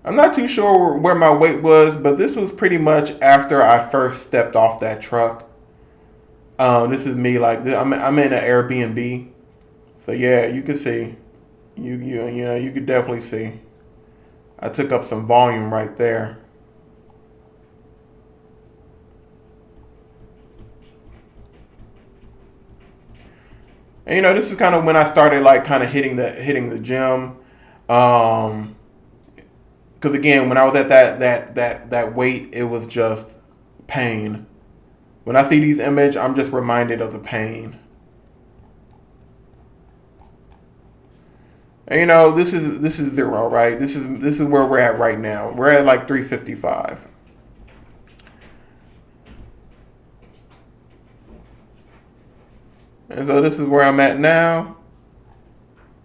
I'm not too sure where my weight was, but this was pretty much after I first stepped off that truck. This is me like I'm in an Airbnb. So yeah, you can see, you could definitely see. I took up some volume right there. And this is kind of when I started like kind of hitting the gym. Because again, when I was at that weight, it was just pain. When I see these images, I'm just reminded of the pain. And this is zero, right? This is where we're at right now. We're at like 355. And so this is where I'm at now.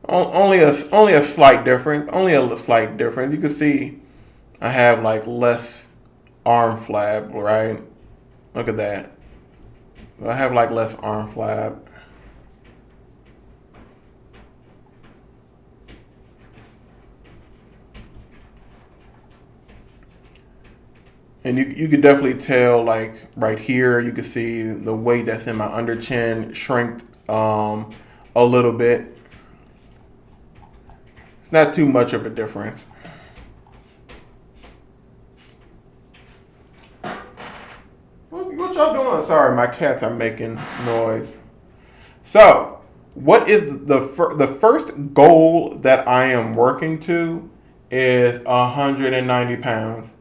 Only a slight difference. Only a slight difference. You can see I have like less arm flab, right? Look at that. I have like less arm flab. And you could definitely tell, like right here, you can see the weight that's in my under chin shrink a little bit. It's not too much of a difference. What y'all doing? Sorry, my cats are making noise. So, what is the first goal that I am working to is 190 pounds.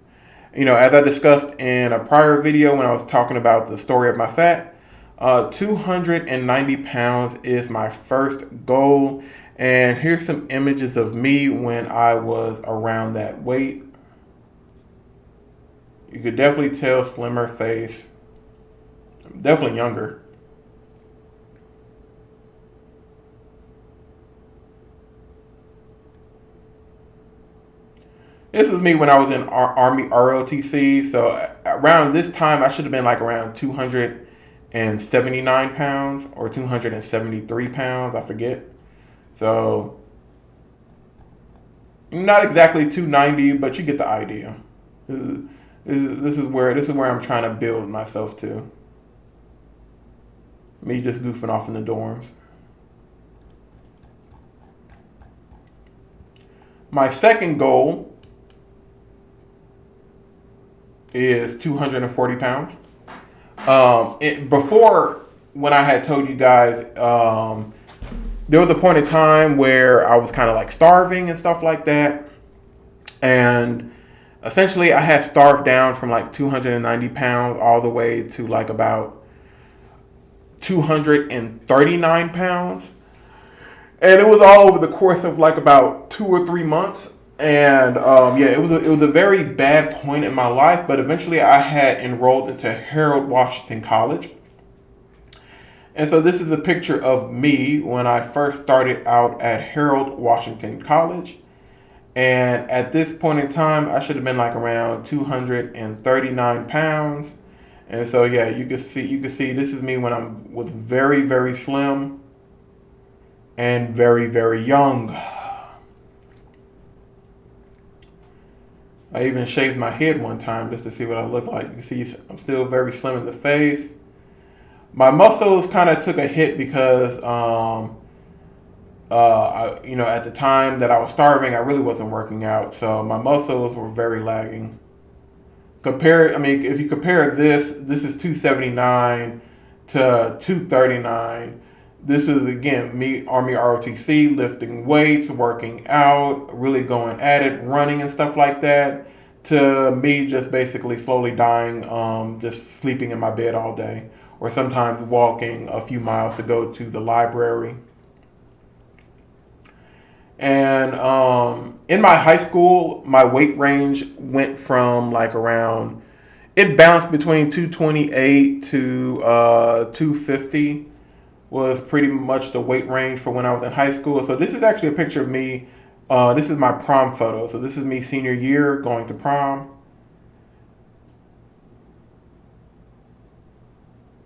You know, as I discussed in a prior video when I was talking about the story of my fat, 290 pounds is my first goal. And here's some images of me when I was around that weight. You could definitely tell slimmer face. I'm definitely younger. This is me when I was in Army ROTC. So around this time, I should have been like around 279 pounds or 273 pounds. I forget. So not exactly 290, but you get the idea. This is where I'm trying to build myself to. Me just goofing off in the dorms. My second goal is 240 pounds. Before, when I had told you guys, there was a point in time where I was kind of like starving and stuff like that. And essentially, I had starved down from like 290 pounds all the way to like about 239 pounds. And it was all over the course of like about 2 or 3 months. And yeah, it was a very bad point in my life. But eventually, I had enrolled into Harold Washington College. And so this is a picture of me when I first started out at Harold Washington College. And at this point in time, I should have been like around 239 pounds. And so yeah, you can see this is me when I was very, very slim and very, very young. I even shaved my head one time just to see what I look like. You can see I'm still very slim in the face. My muscles kind of took a hit because, at the time that I was starving, I really wasn't working out, so my muscles were very lagging. If you compare this is 279 to 239. This is again me, Army ROTC, lifting weights, working out, really going at it, running and stuff like that. To me, just basically slowly dying, just sleeping in my bed all day, or sometimes walking a few miles to go to the library. And in my high school, my weight range went from like around, it bounced between 228 to 250 was pretty much the weight range for when I was in high school. So this is actually a picture of me. This is my prom photo. So this is me senior year going to prom.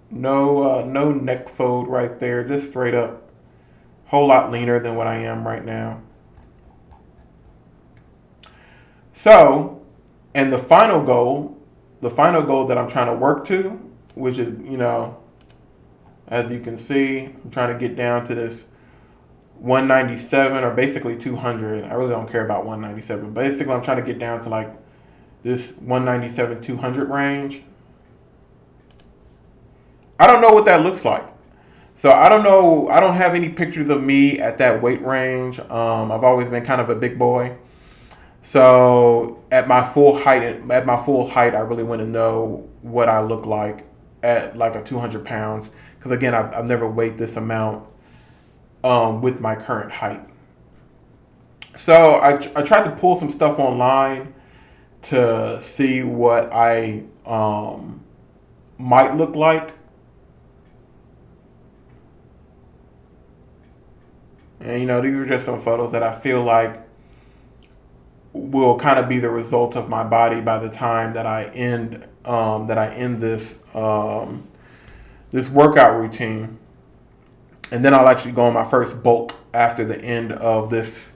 No neck fold right there, just straight up. Whole lot leaner than what I am right now. So, and the final goal that I'm trying to work to, which is, as you can see, I'm trying to get down to this 197 or basically 200. I really don't care about 197. Basically, I'm trying to get down to like this 197, 200 range. I don't know what that looks like. So I don't know. I don't have any pictures of me at that weight range. I've always been kind of a big boy. So at my full height, I really want to know what I look like at like a 200 pounds. Because again, I've never weighed this amount with my current height. So I tried to pull some stuff online to see what I might look like. And these are just some photos that I feel like will kind of be the result of my body by the time that I end this workout routine. And then I'll actually go on my first bulk after the end of this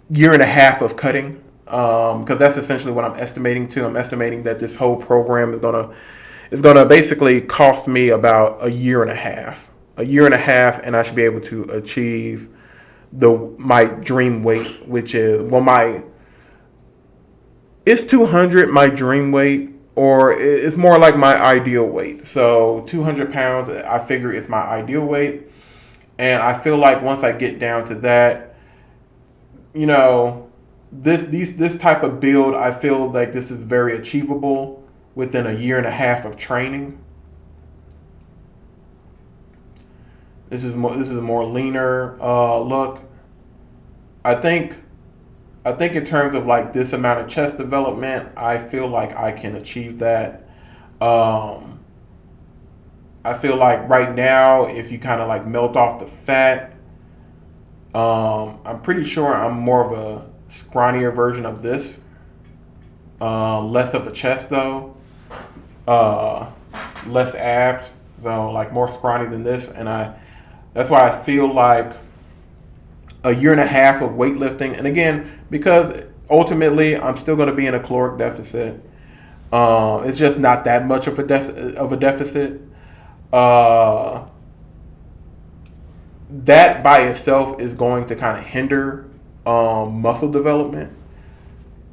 year and a half of cutting, because that's essentially what I'm estimating to. I'm estimating that this whole program is gonna basically cost me about a year and a half, and I should be able to achieve my dream weight, which is it's 200 my dream weight, or it's more like my ideal weight. So 200 pounds, I figure, is my ideal weight, and I feel like once I get down to that, this type of build, I feel like this is very achievable within a year and a half of training. This is a more leaner look. I think in terms of like this amount of chest development, I feel like I can achieve that. I feel like right now, if you kind of like melt off the fat, I'm pretty sure I'm more of a scrawnier version of this. Less of a chest though, less abs, so like more scrawny than this, and that's why I feel like a year and a half of weightlifting, and again, because ultimately I'm still going to be in a caloric deficit. It's just not that much of a deficit. That by itself is going to kind of hinder muscle development.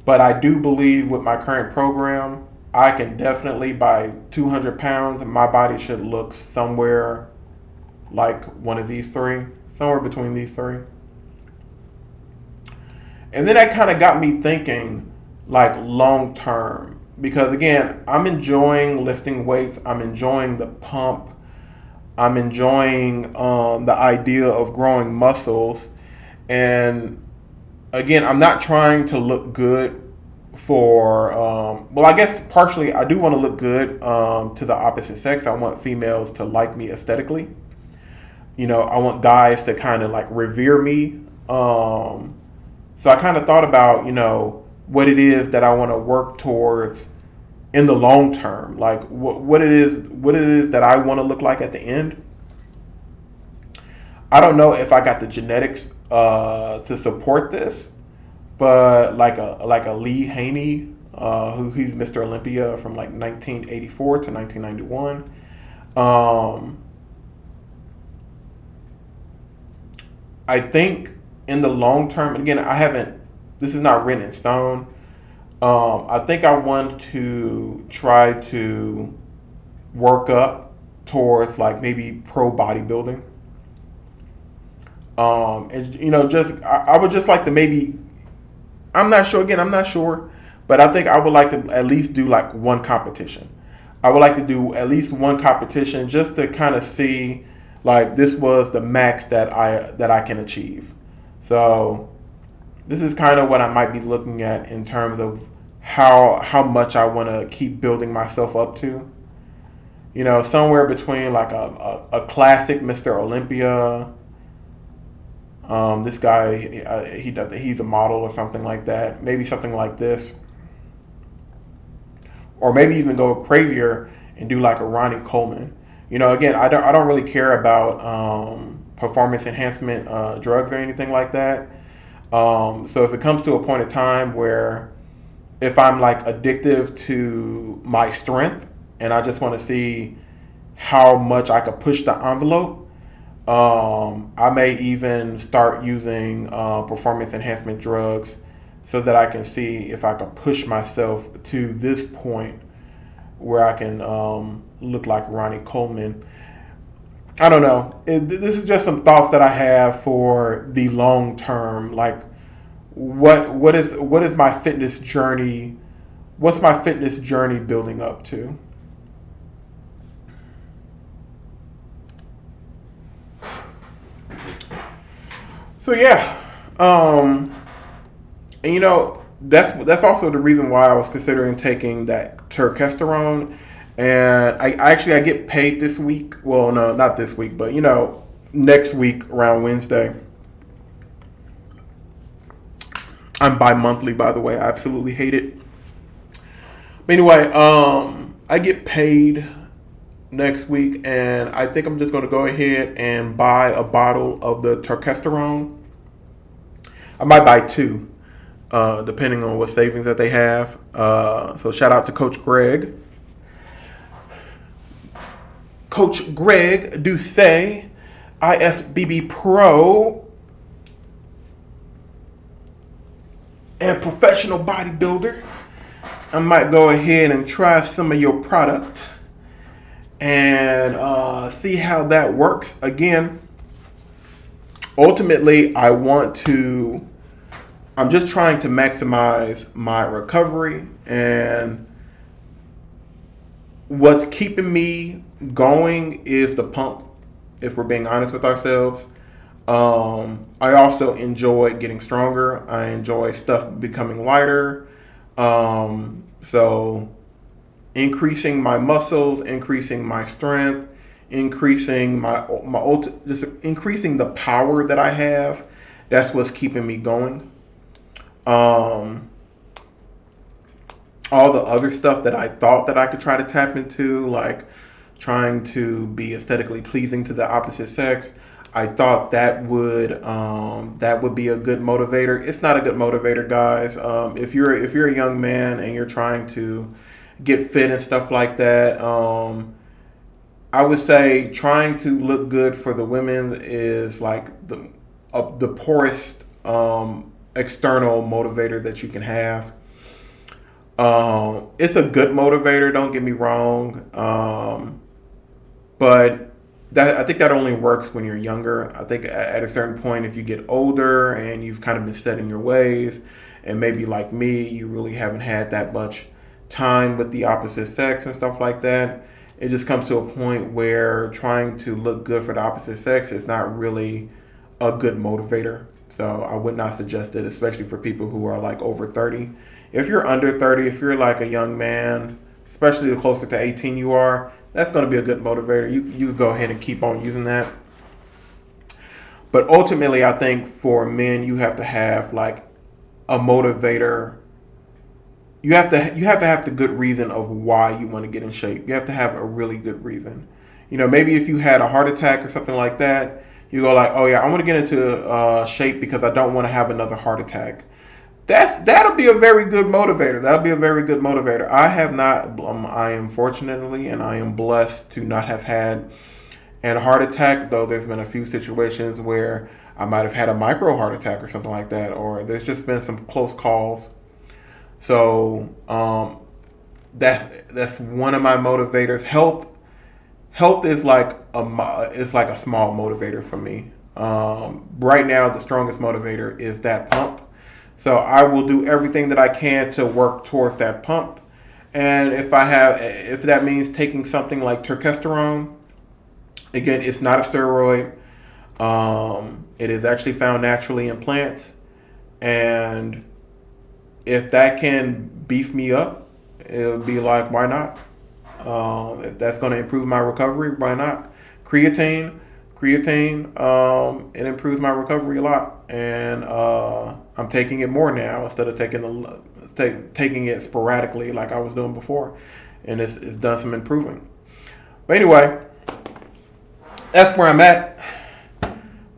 But I do believe with my current program, I can definitely, by 200 pounds, my body should look somewhere like one of these three, somewhere between these three. And then that kind of got me thinking, like, long term. Because again, I'm enjoying lifting weights. I'm enjoying the pump. I'm enjoying the idea of growing muscles. And again, I'm not trying to look good for, well, I guess partially I do want to look good to the opposite sex. I want females to like me aesthetically. I want guys to kind of like revere me. So I kind of thought about, what it is that I want to work towards in the long term, like what it is that I want to look like at the end. I don't know if I got the genetics to support this, but like a Lee Haney, he's Mr. Olympia from like 1984 to 1991. I think in the long term, and again, this is not written in stone. I think I want to try to work up towards like maybe pro bodybuilding. I would just like to maybe, I'm not sure, but I think I would like to at least do like one competition. I would like to do at least one competition just to kind of see like this was the max that I can achieve. So this is kind of what I might be looking at in terms of how much I want to keep building myself up to. Somewhere between like a classic Mr. Olympia. This guy, he's a model or something like that. Maybe something like this. Or maybe even go crazier and do like a Ronnie Coleman. Again, I don't really care about performance enhancement drugs or anything like that. So if it comes to a point of time where if I'm like addictive to my strength and I just want to see how much I could push the envelope, I may even start using performance enhancement drugs so that I can see if I can push myself to this point where I can look like Ronnie Coleman. I don't know. This is just some thoughts that I have for the long term. Like, what is my fitness journey? What's my fitness journey building up to? So yeah, and that's also the reason why I was considering taking that turkesterone. And I get paid this week. Well, no, not this week, but next week around Wednesday. I'm bi-monthly, by the way. I absolutely hate it. But anyway, I get paid next week, and I think I'm just going to go ahead and buy a bottle of the testosterone. I might buy two, depending on what savings that they have. So shout out to Coach Greg. Coach Greg Doucet, ISBB Pro, and professional bodybuilder. I might go ahead and try some of your product and see how that works. Again, ultimately, I'm just trying to maximize my recovery, and what's keeping me going is the pump, if we're being honest with ourselves. I also enjoy getting stronger. I enjoy stuff becoming lighter. So increasing my muscles, increasing my strength, increasing just increasing the power that I have. That's what's keeping me going. All the other stuff that I thought that I could try to tap into, like trying to be aesthetically pleasing to the opposite sex, I thought that would be a good motivator. It's not a good motivator, guys. If you're a young man and you're trying to get fit and stuff like that, I would say trying to look good for the women is like the poorest external motivator that you can have. It's a good motivator, don't get me wrong, but I think that only works when you're younger. I think at a certain point, if you get older and you've kind of been set in your ways, and maybe like me, you really haven't had that much time with the opposite sex and stuff like that, it just comes to a point where trying to look good for the opposite sex is not really a good motivator. So I would not suggest it, especially for people who are like over 30. If you're under 30, if you're like a young man, especially the closer to 18 you are, that's going to be a good motivator. You go ahead and keep on using that. But ultimately, I think for men, you have to have like a motivator. You have to have the good reason of why you want to get in shape. You have to have a really good reason. Maybe if you had a heart attack or something like that, you go like, oh yeah, I want to get into shape because I don't want to have another heart attack. That'll be a very good motivator. That'll be a very good motivator. I have not. I am fortunately and I am blessed to not have had a heart attack. Though there's been a few situations where I might have had a micro heart attack or something like that, or there's just been some close calls. So that's one of my motivators. Health is like a small motivator for me. Right now, the strongest motivator is that pump. So I will do everything that I can to work towards that pump. And if that means taking something like testosterone, again, it's not a steroid. It is actually found naturally in plants. And if that can beef me up, it'll be like, why not? If that's going to improve my recovery, why not? Creatine, it improves my recovery a lot, and I'm taking it more now instead of taking it sporadically like I was doing before, and it's done some improving. But anyway, that's where I'm at.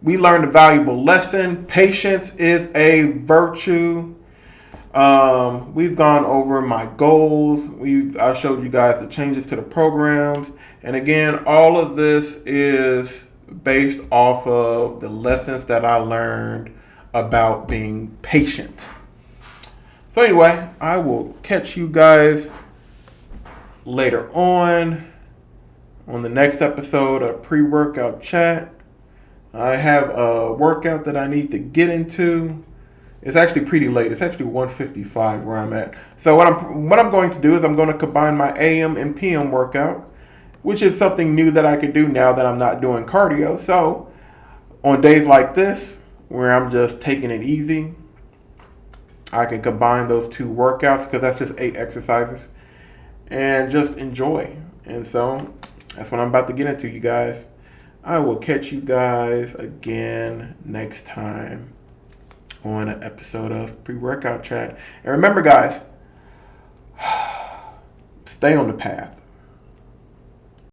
We learned a valuable lesson. Patience is a virtue. We've gone over my goals. I showed you guys the changes to the programs, and again, all of this is based off of the lessons that I learned about being patient. So anyway, I will catch you guys later on the next episode of PreWorkout Chat. I have a workout that I need to get into. It's actually pretty late. It's actually 1:55 where I'm at. So what I'm going to do is I'm going to combine my AM and PM workout, which is something new that I could do now that I'm not doing cardio. So on days like this, where I'm just taking it easy, I can combine those two workouts because that's just 8 exercises and just enjoy. And so that's what I'm about to get into, you guys. I will catch you guys again next time on an episode of Pre-Workout Chat. And remember, guys, stay on the path.